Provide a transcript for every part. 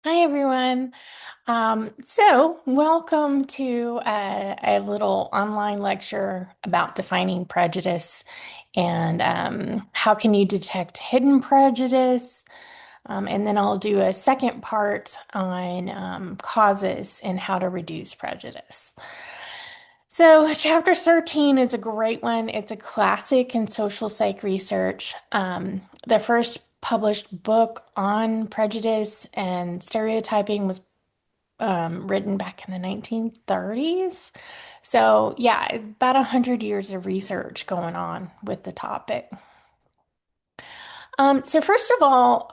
Hi, everyone. Welcome to a little online lecture about defining prejudice and how can you detect hidden prejudice. And then I'll do a second part on causes and how to reduce prejudice. So, chapter 13 is a great one. It's a classic in social psych research. The first published book on prejudice and stereotyping was written back in the 1930s. So, yeah, about 100 years of research going on with the topic. First of all,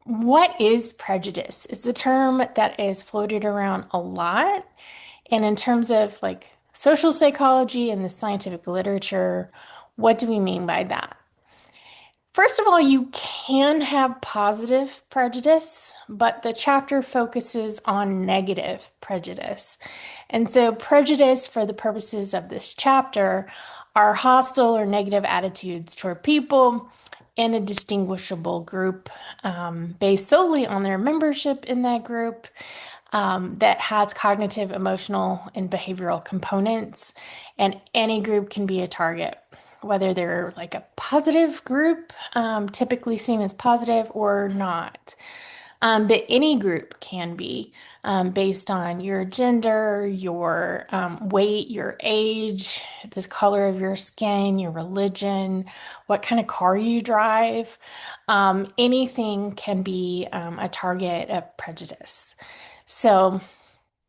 what is prejudice? It's a term that is floated around a lot. And in terms of like social psychology and the scientific literature, what do we mean by that? First of all, you can have positive prejudice, but the chapter focuses on negative prejudice. And so, prejudice for the purposes of this chapter are hostile or negative attitudes toward people in a distinguishable group based solely on their membership in that group that has cognitive, emotional, and behavioral components. And any group can be a target, whether they're like a positive group, typically seen as positive, or not. But any group can be based on your gender, your weight, your age, the color of your skin, your religion, what kind of car you drive. Anything can be a target of prejudice. So,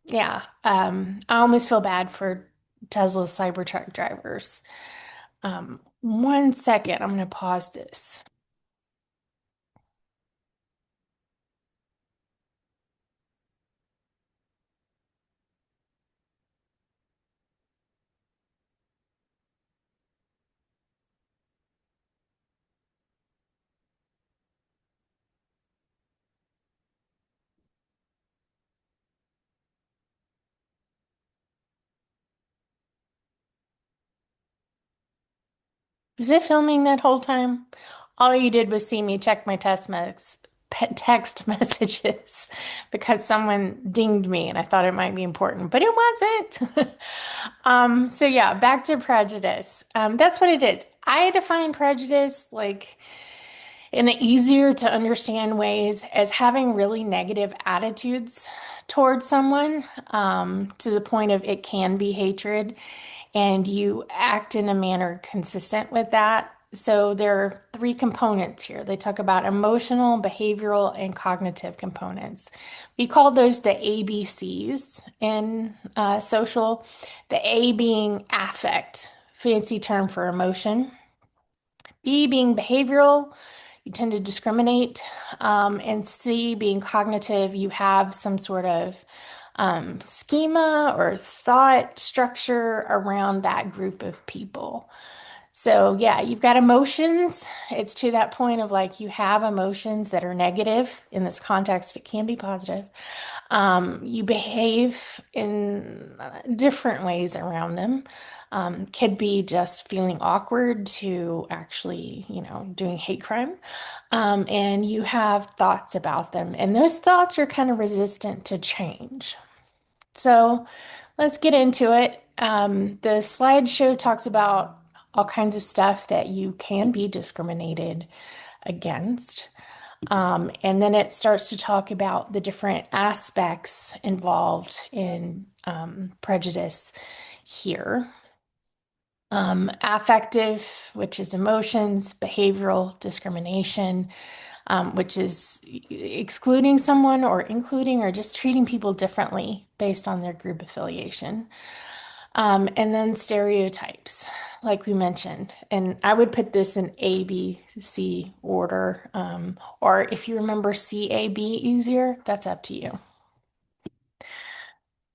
yeah, I almost feel bad for Tesla Cybertruck drivers. 1 second, I'm going to pause this. Was it filming that whole time? All you did was see me check my text messages because someone dinged me and I thought it might be important, but it wasn't. Yeah, back to prejudice. That's what it is. I define prejudice like in easier to understand ways as having really negative attitudes towards someone, to the point of it can be hatred, and you act in a manner consistent with that. So there are three components here. They talk about emotional, behavioral, and cognitive components. We call those the ABCs in social. The A being affect, fancy term for emotion. B being behavioral, you tend to discriminate. And C being cognitive, you have some sort of schema or thought structure around that group of people. So, yeah, you've got emotions. It's to that point of like you have emotions that are negative. In this context, it can be positive. You behave in different ways around them. Could be just feeling awkward to actually, doing hate crime. And you have thoughts about them, and those thoughts are kind of resistant to change. So let's get into it. The slideshow talks about all kinds of stuff that you can be discriminated against. And then it starts to talk about the different aspects involved in prejudice here. Affective, which is emotions, behavioral discrimination, which is excluding someone or including or just treating people differently based on their group affiliation. And then stereotypes, like we mentioned. And I would put this in A, B, C order. Or if you remember C, A, B easier, that's up to you.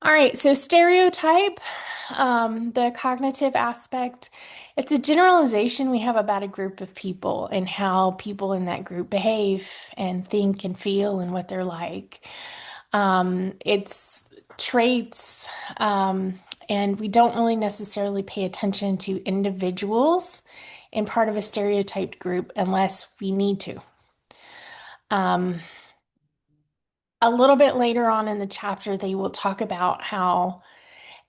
All right, so stereotype, the cognitive aspect, it's a generalization we have about a group of people and how people in that group behave and think and feel and what they're like. It's traits, and we don't really necessarily pay attention to individuals in part of a stereotyped group unless we need to. Um, a little bit later on in the chapter, they will talk about how,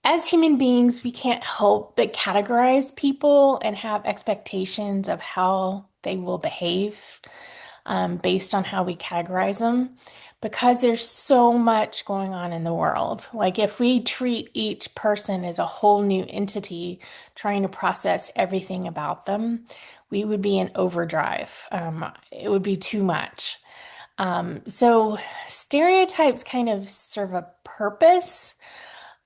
as human beings, we can't help but categorize people and have expectations of how they will behave based on how we categorize them because there's so much going on in the world. Like, if we treat each person as a whole new entity, trying to process everything about them, we would be in overdrive. It would be too much. So stereotypes kind of serve a purpose,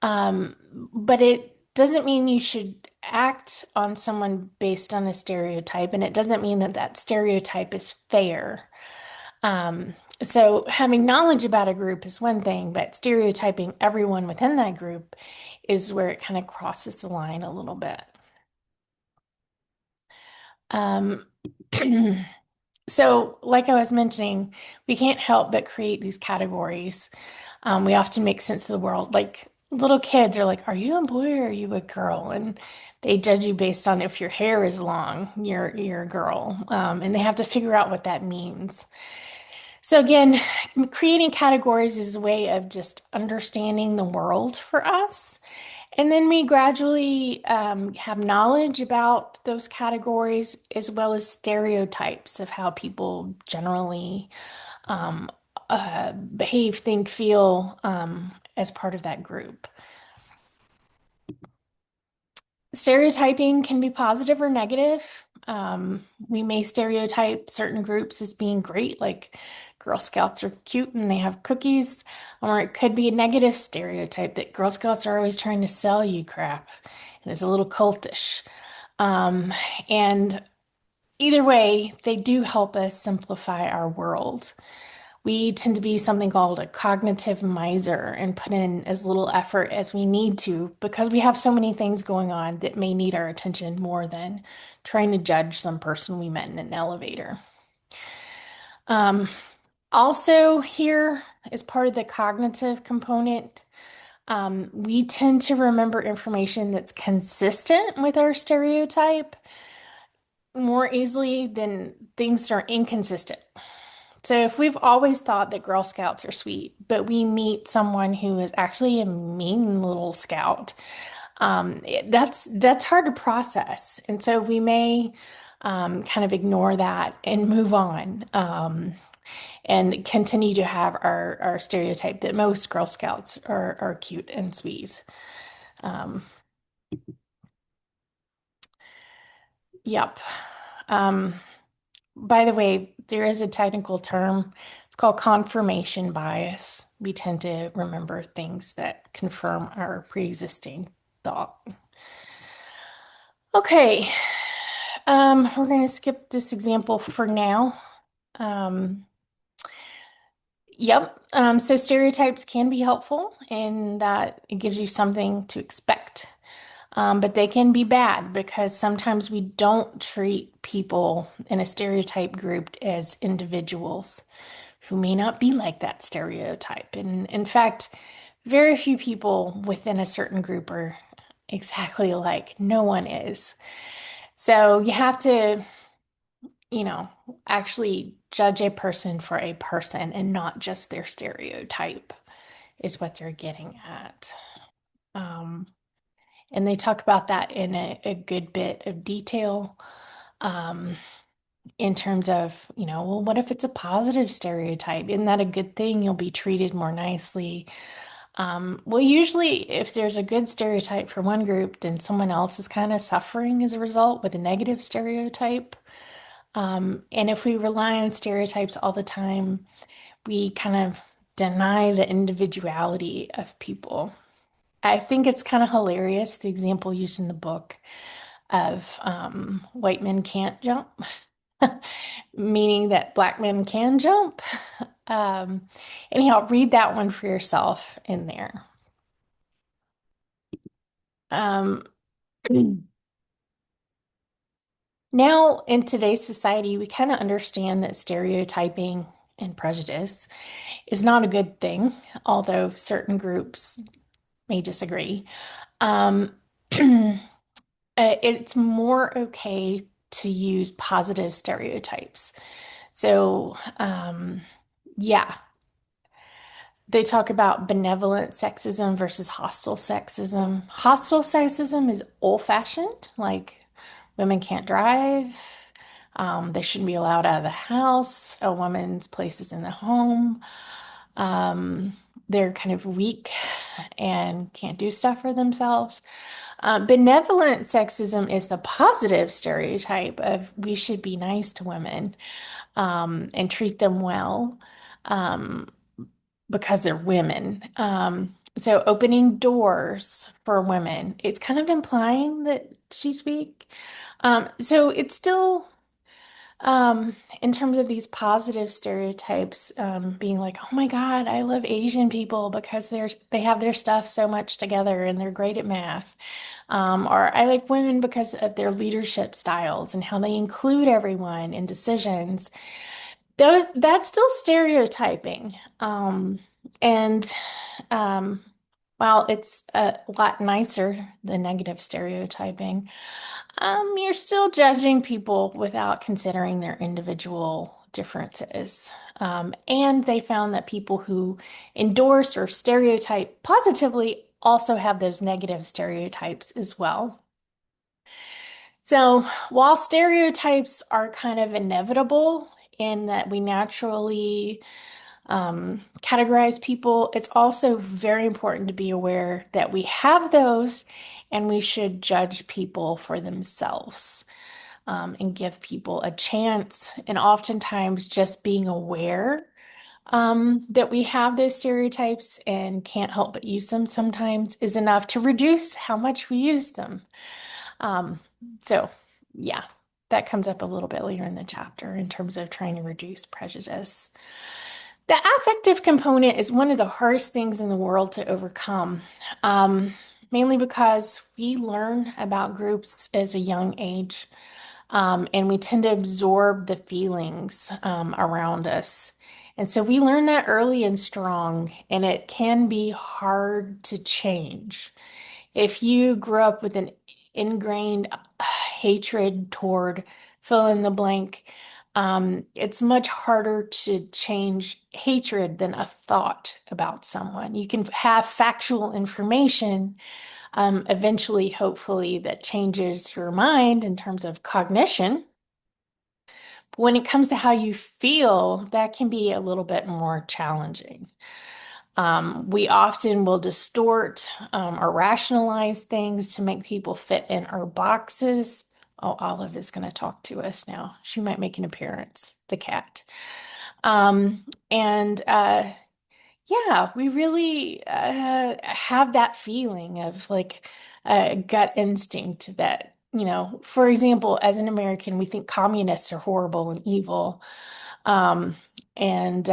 but it doesn't mean you should act on someone based on a stereotype, and it doesn't mean that that stereotype is fair. So having knowledge about a group is one thing, but stereotyping everyone within that group is where it kind of crosses the line a little bit. Um, So, like I was mentioning, we can't help but create these categories. We often make sense of the world. Like little kids are like, "Are you a boy or are you a girl?" And they judge you based on if your hair is long, you're a girl, and they have to figure out what that means. So again, creating categories is a way of just understanding the world for us. And then we gradually have knowledge about those categories as well as stereotypes of how people generally um, behave, think, feel as part of that group. Stereotyping can be positive or negative. We may stereotype certain groups as being great, like Girl Scouts are cute and they have cookies, or it could be a negative stereotype that Girl Scouts are always trying to sell you crap and it's a little cultish. Um, and either way, they do help us simplify our world. We tend to be something called a cognitive miser and put in as little effort as we need to because we have so many things going on that may need our attention more than trying to judge some person we met in an elevator. Um, Also, here as part of the cognitive component, we tend to remember information that's consistent with our stereotype more easily than things that are inconsistent. So if we've always thought that Girl Scouts are sweet, but we meet someone who is actually a mean little scout, that's hard to process. And so we may kind of ignore that and move on and continue to have our stereotype that most Girl Scouts are cute and sweet. Um, yep. Um, By the way, there is a technical term. It's called confirmation bias. We tend to remember things that confirm our pre-existing thought. Okay, we're going to skip this example for now. Um, yep. So stereotypes can be helpful in that it gives you something to expect. But they can be bad because sometimes we don't treat people in a stereotype group as individuals who may not be like that stereotype. And in fact, very few people within a certain group are exactly alike. No one is. So you have to, you know, actually judge a person for a person and not just their stereotype, is what they're getting at. Um, and they talk about that in a good bit of detail. Um, in terms of, well, what if it's a positive stereotype? Isn't that a good thing? You'll be treated more nicely. Well, usually, if there's a good stereotype for one group, then someone else is kind of suffering as a result with a negative stereotype. And if we rely on stereotypes all the time, we kind of deny the individuality of people. I think it's kind of hilarious, the example used in the book of white men can't jump, meaning that black men can jump. Um, Anyhow, read that one for yourself in there. Um, Now, in today's society, we kind of understand that stereotyping and prejudice is not a good thing, although certain groups may disagree. Um, it's more okay to use positive stereotypes. So, yeah. They talk about benevolent sexism versus hostile sexism. Hostile sexism is old-fashioned, like women can't drive, they shouldn't be allowed out of the house, a woman's place is in the home. Um, they're kind of weak and can't do stuff for themselves. Benevolent sexism is the positive stereotype of we should be nice to women and treat them well. Um, because they're women. So opening doors for women, it's kind of implying that she's weak. So it's still, in terms of these positive stereotypes, being like, oh my God, I love Asian people because they have their stuff so much together and they're great at math. Or I like women because of their leadership styles and how they include everyone in decisions. That's still stereotyping. And um, while it's a lot nicer than negative stereotyping, you're still judging people without considering their individual differences. And they found that people who endorse or stereotype positively also have those negative stereotypes as well. So while stereotypes are kind of inevitable in that we naturally categorize people, it's also very important to be aware that we have those and we should judge people for themselves and give people a chance. And oftentimes, just being aware that we have those stereotypes and can't help but use them sometimes is enough to reduce how much we use them. Um, so, yeah, that comes up a little bit later in the chapter in terms of trying to reduce prejudice. The affective component is one of the hardest things in the world to overcome, um, mainly because we learn about groups as a young age, and we tend to absorb the feelings around us. And so we learn that early and strong, and it can be hard to change. If you grew up with an ingrained hatred toward fill in the blank, it's much harder to change hatred than a thought about someone. You can have factual information, eventually, hopefully, that changes your mind in terms of cognition. But when it comes to how you feel, that can be a little bit more challenging. We often will distort or rationalize things to make people fit in our boxes. Oh, Olive is going to talk to us now. She might make an appearance, the cat. And yeah, we really have that feeling of like a gut instinct that, for example, as an American, we think communists are horrible and evil. Um, and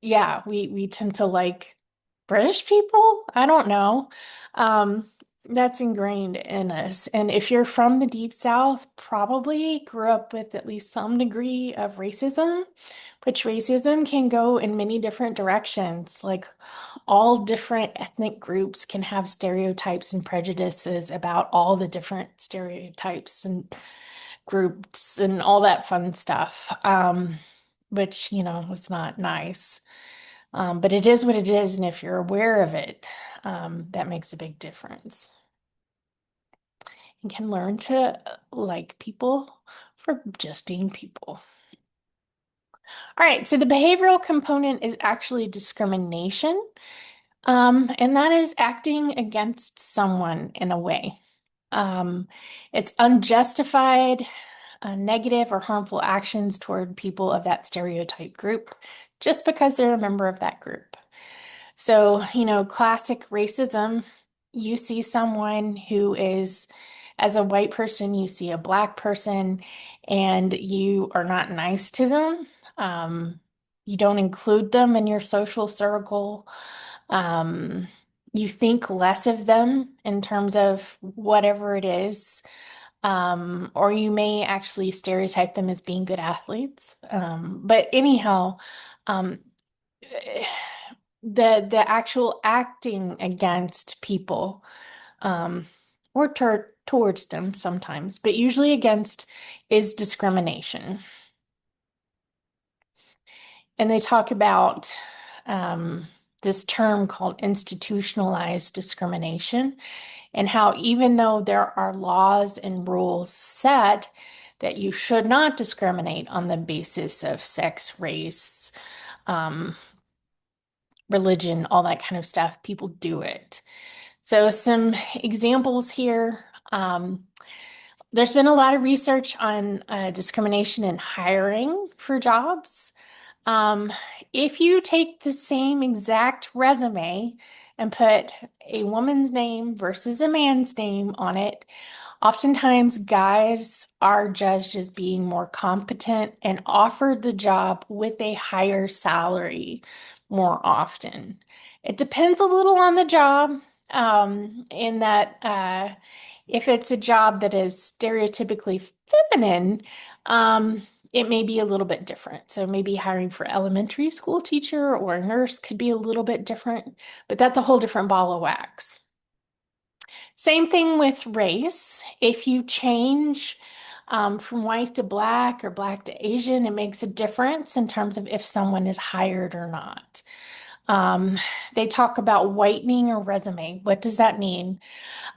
yeah, we tend to like British people. I don't know. Um, that's ingrained in us. And if you're from the Deep South, probably grew up with at least some degree of racism, which racism can go in many different directions. Like all different ethnic groups can have stereotypes and prejudices about all the different stereotypes and groups and all that fun stuff. Which, was not nice. But it is what it is, and if you're aware of it, that makes a big difference. And can learn to like people for just being people. All right, so the behavioral component is actually discrimination, and that is acting against someone in a way. Um, it's unjustified, negative or harmful actions toward people of that stereotype group just because they're a member of that group. So, classic racism, you see someone who is, as a white person, you see a black person, and you are not nice to them. Um, you don't include them in your social circle. Um, you think less of them in terms of whatever it is. Or you may actually stereotype them as being good athletes. But anyhow, um, the actual acting against people, um, or towards them sometimes, but usually against is discrimination. And they talk about um, this term called institutionalized discrimination, and how even though there are laws and rules set that you should not discriminate on the basis of sex, race, um, religion, all that kind of stuff, people do it. So, some examples here. There's been a lot of research on discrimination in hiring for jobs. Um, if you take the same exact resume and put a woman's name versus a man's name on it, oftentimes guys are judged as being more competent and offered the job with a higher salary more often. It depends a little on the job, in that if it's a job that is stereotypically feminine, um, it may be a little bit different. So maybe hiring for elementary school teacher or a nurse could be a little bit different, but that's a whole different ball of wax. Same thing with race. If you change from white to black or black to Asian, it makes a difference in terms of if someone is hired or not. Um, they talk about whitening a resume. What does that mean?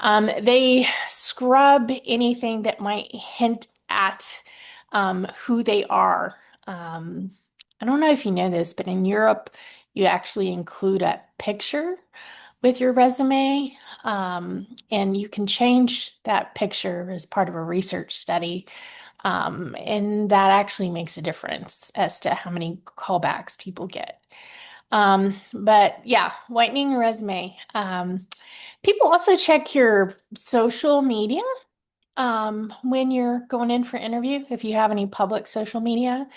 They scrub anything that might hint at who they are. Um, I don't know if you know this, but in Europe, you actually include a picture with your resume, and you can change that picture as part of a research study. And that actually makes a difference as to how many callbacks people get. But yeah, whitening a resume. People also check your social media when you're going in for interview, if you have any public social media.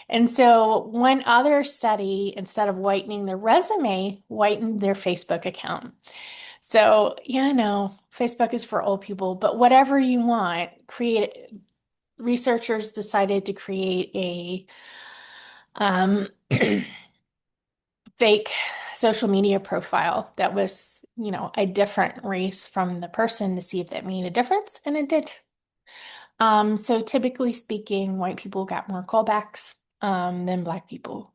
And so one other study, instead of whitening their resume, whitened their Facebook account. So yeah, I know Facebook is for old people, but whatever you want, create. Researchers decided to create a fake social media profile that was, a different race from the person to see if that made a difference, and it did. So typically speaking, white people got more callbacks than black people.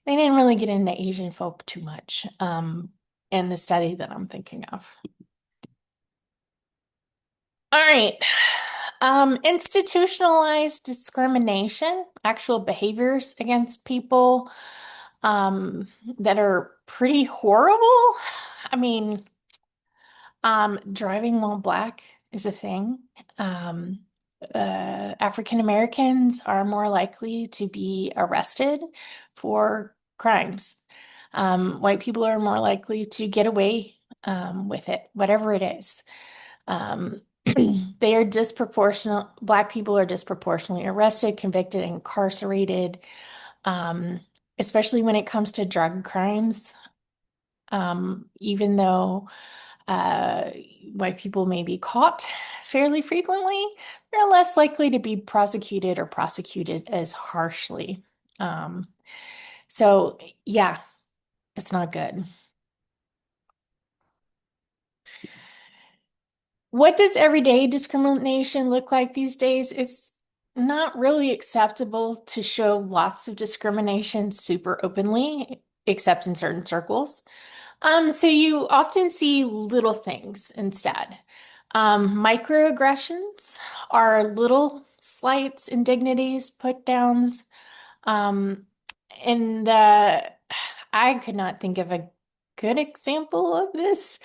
They didn't really get into Asian folk too much in the study that I'm thinking of. All right. Institutionalized discrimination, actual behaviors against people that are pretty horrible. I mean, driving while black is a thing. Um, African Americans are more likely to be arrested for crimes. White people are more likely to get away with it, whatever it is. Um, they are disproportionate, Black people are disproportionately arrested, convicted, and incarcerated, um, especially when it comes to drug crimes. Even though uh, white people may be caught fairly frequently, they're less likely to be prosecuted or prosecuted as harshly. Um, so, yeah, it's not good. What does everyday discrimination look like these days? It's not really acceptable to show lots of discrimination super openly, except in certain circles. So you often see little things instead. Microaggressions are little slights, indignities, put downs. Um, and I could not think of a good example of this.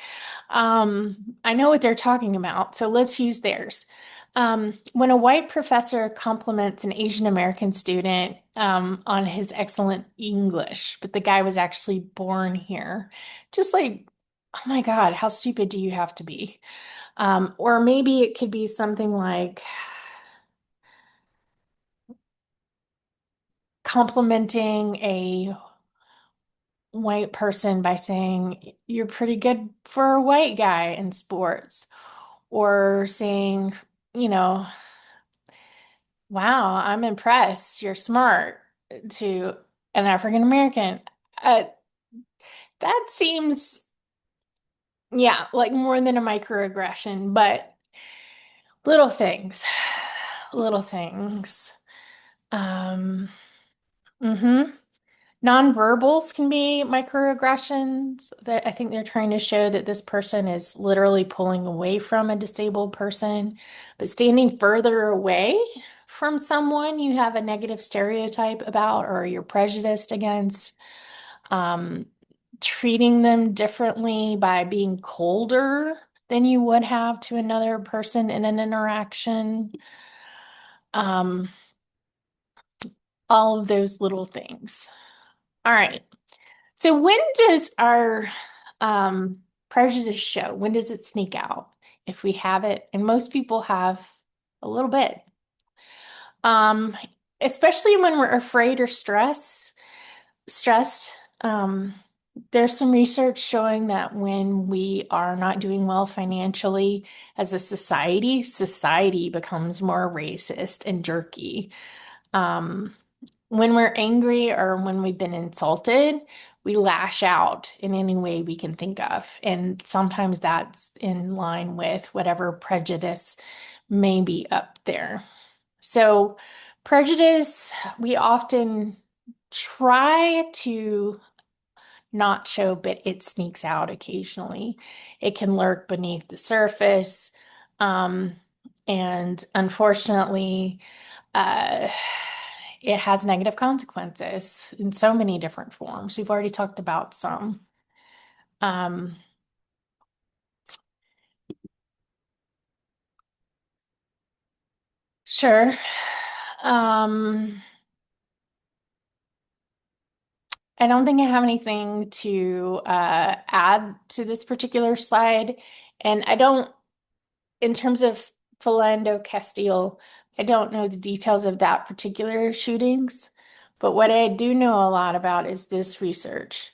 I know what they're talking about, so let's use theirs. When a white professor compliments an Asian American student on his excellent English, but the guy was actually born here, just like, oh my God, how stupid do you have to be? Or maybe it could be something like complimenting a white person by saying, you're pretty good for a white guy in sports, or saying, you know, wow, I'm impressed. You're smart to an African American. Uh, that seems, yeah, like more than a microaggression, but little things, little things. Um, mm-hmm. Nonverbals can be microaggressions. That I think they're trying to show that this person is literally pulling away from a disabled person, but standing further away from someone you have a negative stereotype about or you're prejudiced against. Um, Treating them differently by being colder than you would have to another person in an interaction. Um, all of those little things. All right. So when does our prejudice show? When does it sneak out? If we have it, and most people have a little bit. Um, Especially when we're afraid or stressed. There's some research showing that when we are not doing well financially as a society becomes more racist and jerky. Um, when we're angry or when we've been insulted, we lash out in any way we can think of. And sometimes that's in line with whatever prejudice may be up there. So, prejudice, we often try to not show, but it sneaks out occasionally. It can lurk beneath the surface. Um, and unfortunately, uh, it has negative consequences in so many different forms. We've already talked about some. Um, sure. Um, I don't think I have anything to add to this particular slide. And I don't, in terms of Philando Castile, I don't know the details of that particular shootings. But what I do know a lot about is this research.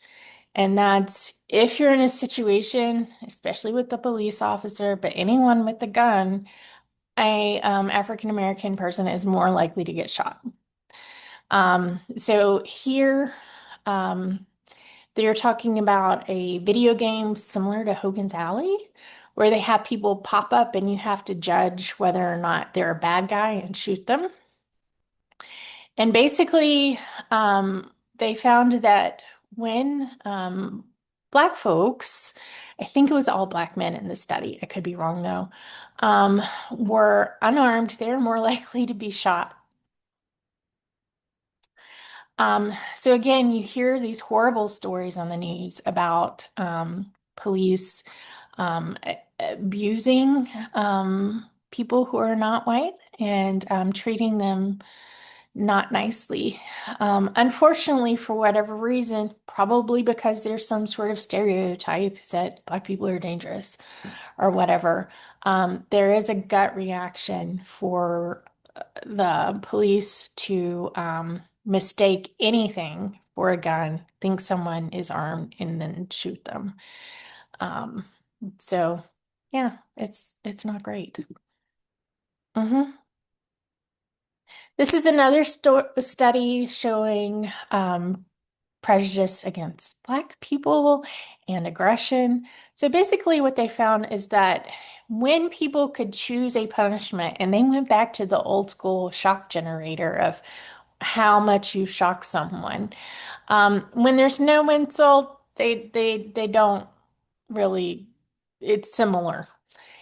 And that's if you're in a situation, especially with the police officer, but anyone with a gun, a African American person is more likely to get shot. So here, um, they're talking about a video game similar to Hogan's Alley, where they have people pop up and you have to judge whether or not they're a bad guy and shoot them. And basically, they found that when Black folks, I think it was all Black men in the study, I could be wrong though, were unarmed, they're more likely to be shot. So again, you hear these horrible stories on the news about police abusing people who are not white and treating them not nicely. Unfortunately, for whatever reason, probably because there's some sort of stereotype that Black people are dangerous or whatever, there is a gut reaction for the police to mistake anything for a gun, think someone is armed, and then shoot them. Um, so, yeah, it's not great. Hmm. This is another study showing prejudice against Black people and aggression. So basically, what they found is that when people could choose a punishment, and they went back to the old school shock generator of how much you shock someone. When there's no insult, they don't really. It's similar,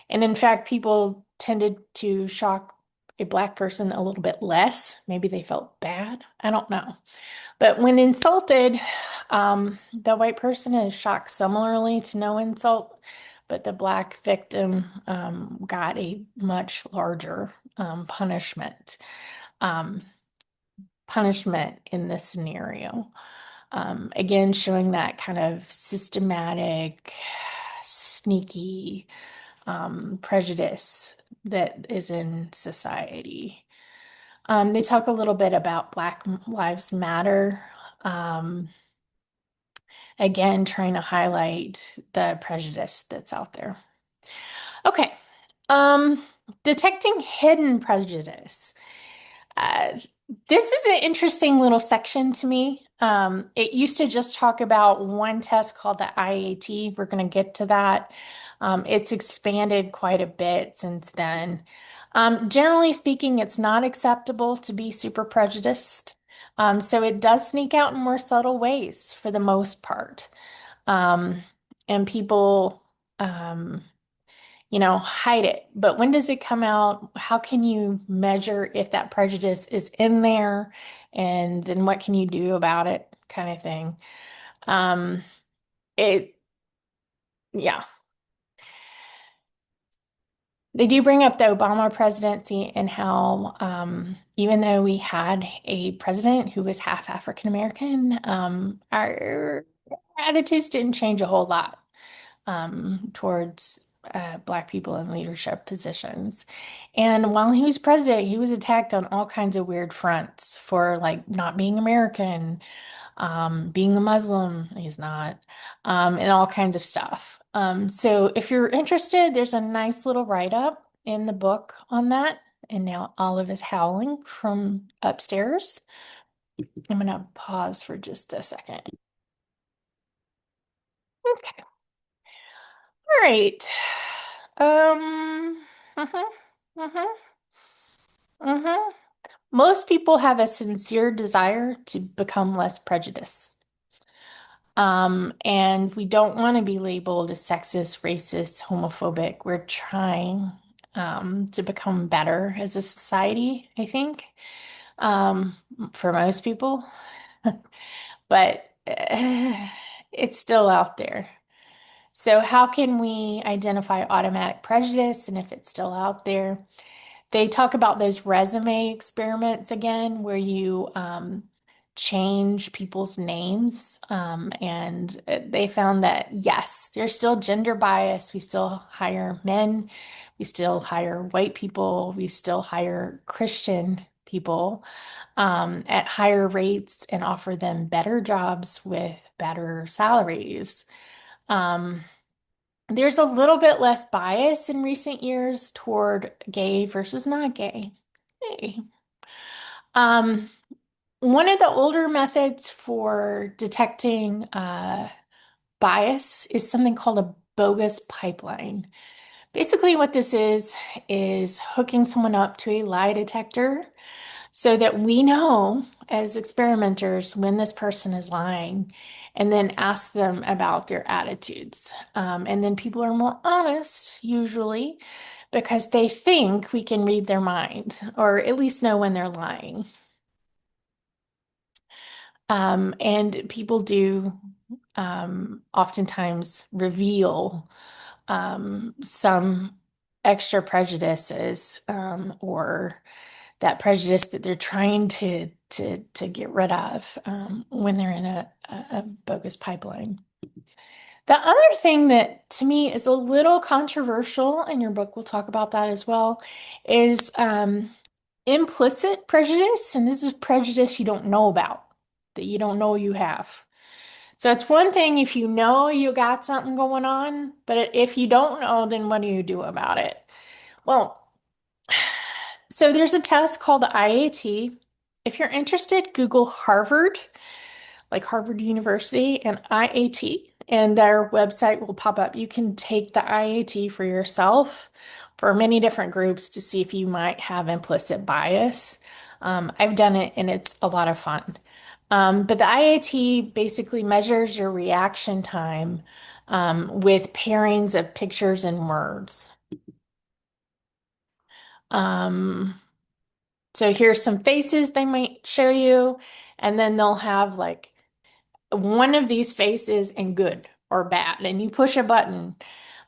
and in fact, people tended to shock a Black person a little bit less. Maybe they felt bad. I don't know. But when insulted, the white person is shocked similarly to no insult, but the Black victim got a much larger punishment. Um, Punishment in this scenario. Again, showing that kind of systematic, sneaky prejudice that is in society. They talk a little bit about Black Lives Matter. Um, Again, trying to highlight the prejudice that's out there. Okay. Um, Detecting hidden prejudice. Uh, this is an interesting little section to me. It used to just talk about one test called the IAT. We're going to get to that. It's expanded quite a bit since then. Generally speaking, it's not acceptable to be super prejudiced. So it does sneak out in more subtle ways for the most part. Um, and people, um, hide it. But when does it come out? How can you measure if that prejudice is in there? And then what can you do about it, kind of thing. Um, it, yeah. They do bring up the Obama presidency and how, even though we had a president who was half African American, our attitudes didn't change a whole lot towards Black people in leadership positions. And while he was president, he was attacked on all kinds of weird fronts for like not being American, being a Muslim, he's not, and all kinds of stuff. So if you're interested, there's a nice little write-up in the book on that. And now Olive is howling from upstairs. I'm gonna pause for just a second. Okay. All right. Mhm, mhm, mhm. Most people have a sincere desire to become less prejudiced. And we don't want to be labeled as sexist, racist, homophobic. We're trying to become better as a society, I think, um, for most people. But it's still out there. So, how can we identify automatic prejudice and if it's still out there? They talk about those resume experiments again, where you change people's names. And they found that, yes, there's still gender bias. We still hire men, we still hire white people, we still hire Christian people at higher rates and offer them better jobs with better salaries. Um, there's a little bit less bias in recent years toward gay versus not gay. Hey. Um, One of the older methods for detecting bias is something called a bogus pipeline. Basically, what this is hooking someone up to a lie detector so that we know as experimenters when this person is lying and then ask them about their attitudes. And then people are more honest, usually, because they think we can read their mind or at least know when they're lying. And people do oftentimes reveal some extra prejudices or that prejudice that they're trying to get rid of when they're in a bogus pipeline. The other thing that to me is a little controversial, and your book will talk about that as well, is implicit prejudice. And this is prejudice you don't know about, that you don't know you have. So it's one thing if you know you got something going on, but if you don't know, then what do you do about it? Well, so there's a test called the IAT. If you're interested, Google Harvard, like Harvard University, and IAT, and their website will pop up. You can take the IAT for yourself for many different groups to see if you might have implicit bias. I've done it and it's a lot of fun. But the IAT basically measures your reaction time with pairings of pictures and words. Um, so here's some faces they might show you, and then they'll have like one of these faces and good or bad, and you push a button,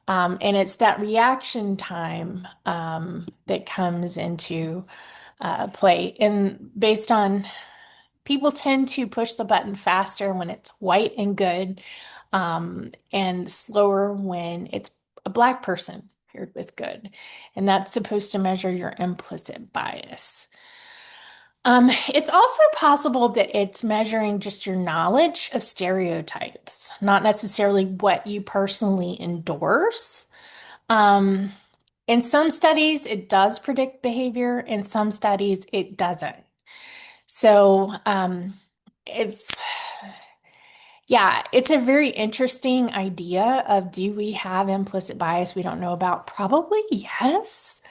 and it's that reaction time that comes into play. And based on people tend to push the button faster when it's white and good, and slower when it's a black person paired with good. And that's supposed to measure your implicit bias. It's also possible that it's measuring just your knowledge of stereotypes, not necessarily what you personally endorse. Um, in some studies, it does predict behavior. In some studies, it doesn't. So, it's, yeah, it's a very interesting idea of do we have implicit bias we don't know about? Probably yes.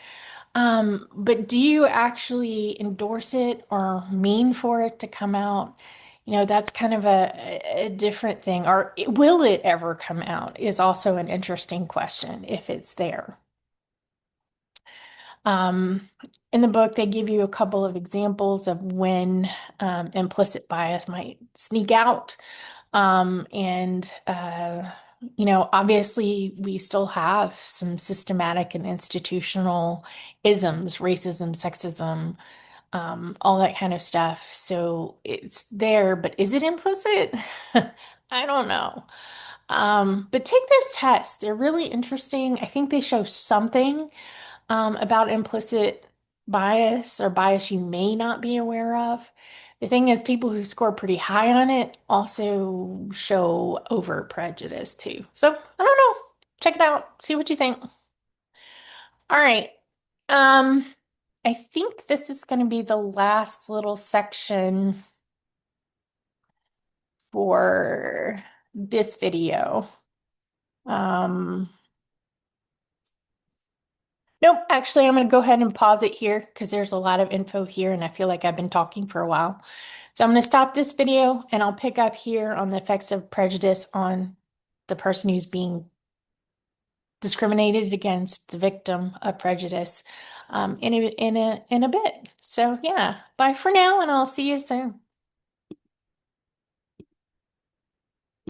But do you actually endorse it or mean for it to come out? That's kind of a different thing. Or will it ever come out is also an interesting question if it's there. Um, in the book, they give you a couple of examples of when implicit bias might sneak out. And obviously, we still have some systematic and institutional isms, racism, sexism, all that kind of stuff. So it's there, but is it implicit? I don't know. But take those tests. They're really interesting. I think they show something about implicit bias or bias you may not be aware of. The thing is, people who score pretty high on it also show over prejudice too. So I don't know. Check it out. See what you think. All right. Um, I think this is going to be the last little section for this video. Um, Nope, actually, I'm going to go ahead and pause it here because there's a lot of info here and I feel like I've been talking for a while. So I'm going to stop this video and I'll pick up here on the effects of prejudice on the person who's being discriminated against, the victim of prejudice, in a bit. So yeah, bye for now and I'll see you soon.